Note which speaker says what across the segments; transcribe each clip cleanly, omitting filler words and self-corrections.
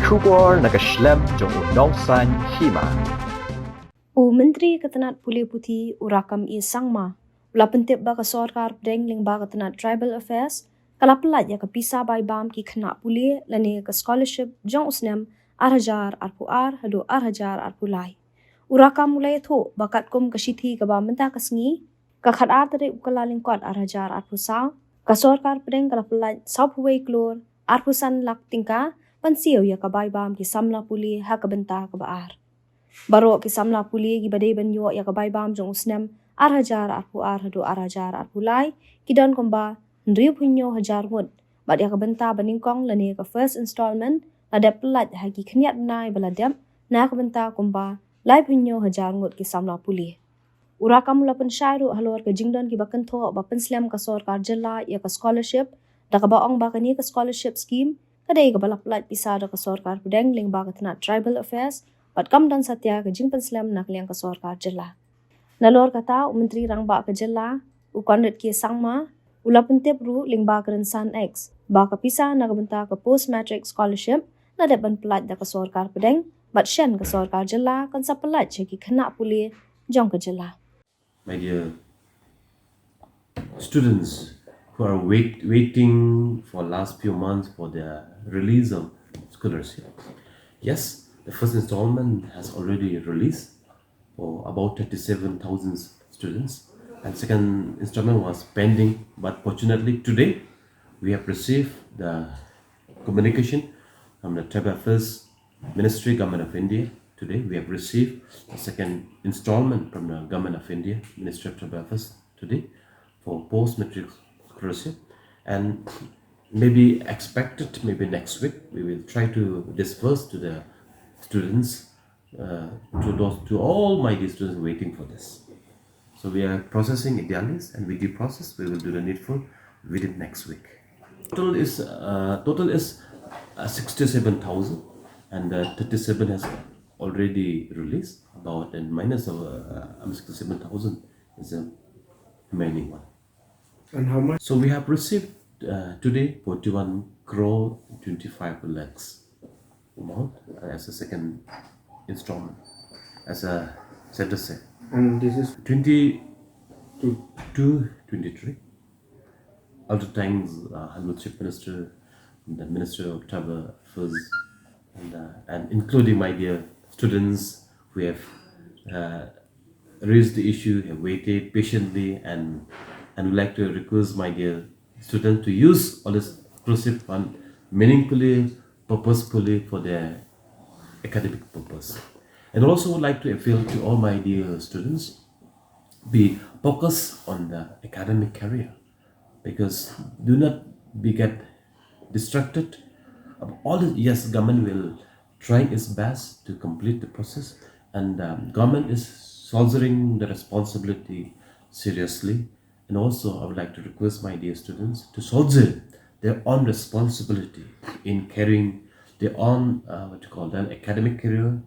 Speaker 1: Shubor nakaslem jong udongsan hima.
Speaker 2: Menteri Ketenat Pulih Putih Urakam I Sangma, ula pentip ba ka sorkar pedeng ling ba Ketenat Tribal Affairs, kala pelat ya ka pisa bai bam ki kena pulih lani ka scholarship jong usnem arhajar arpuar hadu arhajar arpulai. Urakam mulai tho bakat kum kasithi ka ba menta kasngi, ka khatar tari ukala lingkot arhajar arpusau, ka sorkar pedeng kala pelat saupuwei klor arpusan lak tingka pansiu ya ka bai bam ki samla pulih ha ka benta ka baar. Baro ki samla puli ki badai banyo ya kabai bam jong usnem arhajar arpu arhadu arhajar arpulai ki don komba ndriu punyo hajar mud bad ya kabenta baningkong lani ka first installment ada pelat hagi khniat nai baladem na kabenta komba lai punyo hajar mud ki samla puli ura kamula pen shairu halor ka jingdon ki bakantho ba penslam ka sorkar jilla ya ka scholarship da ka baong ba kani ka scholarship scheme kadai ka balap pelat pisa da ka sorkar pedeng ling ba ka tribal affairs Pat kam dan satya ke jing penslam nak liang ke sorkar jela. Nalor kata Menteri Rangba ke jela, ukondet ki sangma, ula pentip ru ling ba ke rensan X, ba ke pisa nak benta ke post matric scholarship, na depan pelat da ke sorkar pedeng, bat shen ke sorkar jela kan sa pelat ceki kena pulih jong ke jela.
Speaker 3: My dear students who are waiting for last few months for the release of scholarship. Yes, the first installment has already released for about 37,000 students, and second installment was pending. But fortunately, today we have received the communication from the Tribal Affairs Ministry, Government of India. Today we have received the second installment from the Government of India, Ministry of Tribal Affairs today for post-matric scholarship, and maybe expected maybe next week we will try to disperse to the students, to all my dear students waiting for this. So we are processing idealists, and with the process we will do the needful within next week. Total is 67,000, and 37 has already released about, and minus of 67,000 is the remaining one.
Speaker 4: And how much?
Speaker 3: So we have received today 41 crore 25 lakhs amount as a second installment, as a center set.
Speaker 4: And this is
Speaker 3: 22, 23. All the times, Helmut Chief Minister, the Minister of Tribal Affairs, and including my dear students who have raised the issue, have waited patiently, and would like to request my dear students to use all this exclusive fund meaningfully, purposefully for their academic purpose. And also would like to appeal to all my dear students, be focused on the academic career, because do not get distracted. All the, yes, government will try its best to complete the process, and government is soldiering the responsibility seriously. And also I would like to request my dear students to soldier their own responsibility in carrying their own academic career,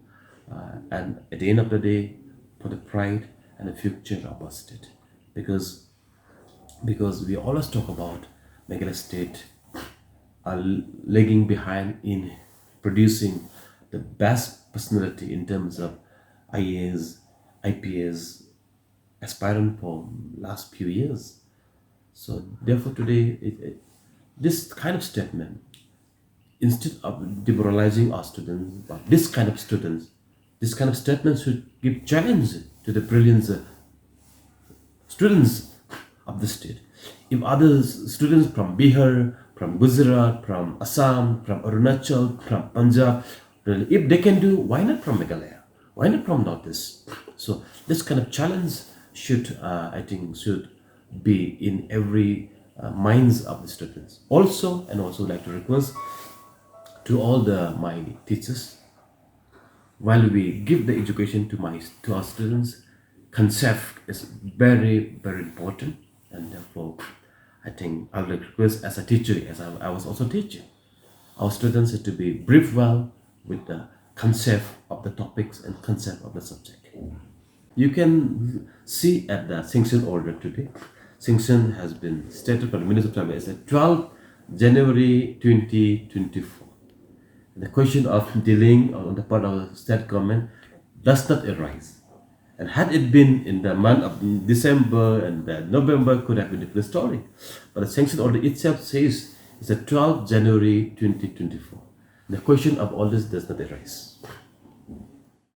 Speaker 3: and at the end of the day for the pride and the future of our state, because we always talk about Meghalaya state are lagging behind in producing the best personality in terms of IAS, IPS aspirant for last few years. So therefore today this kind of statement, instead of demoralizing our students, but this kind of statement should give challenge to the brilliant students of the state. If other students from Bihar, from Gujarat, from Assam, from Arunachal, from Punjab, really, if they can do, why not from Meghalaya? Why not from Northeast? So this kind of challenge should, I think, should be in every minds of the students. Also, and also like to request to all my teachers, while we give the education to our students, concept is very, very important, and therefore I think I would like to request as a teacher, as I was also teaching, our students have to be briefed well with the concept of the topics and concept of the subject. You can see at the sanction order today, sanction has been stated by the Minister of Tribal as 12 January 2024. The question of dealing on the part of the state government does not arise. And had it been in the month of December and November, could have been a different story. But the sanction order itself says it's the 12th January 2024. The question of all this does not arise.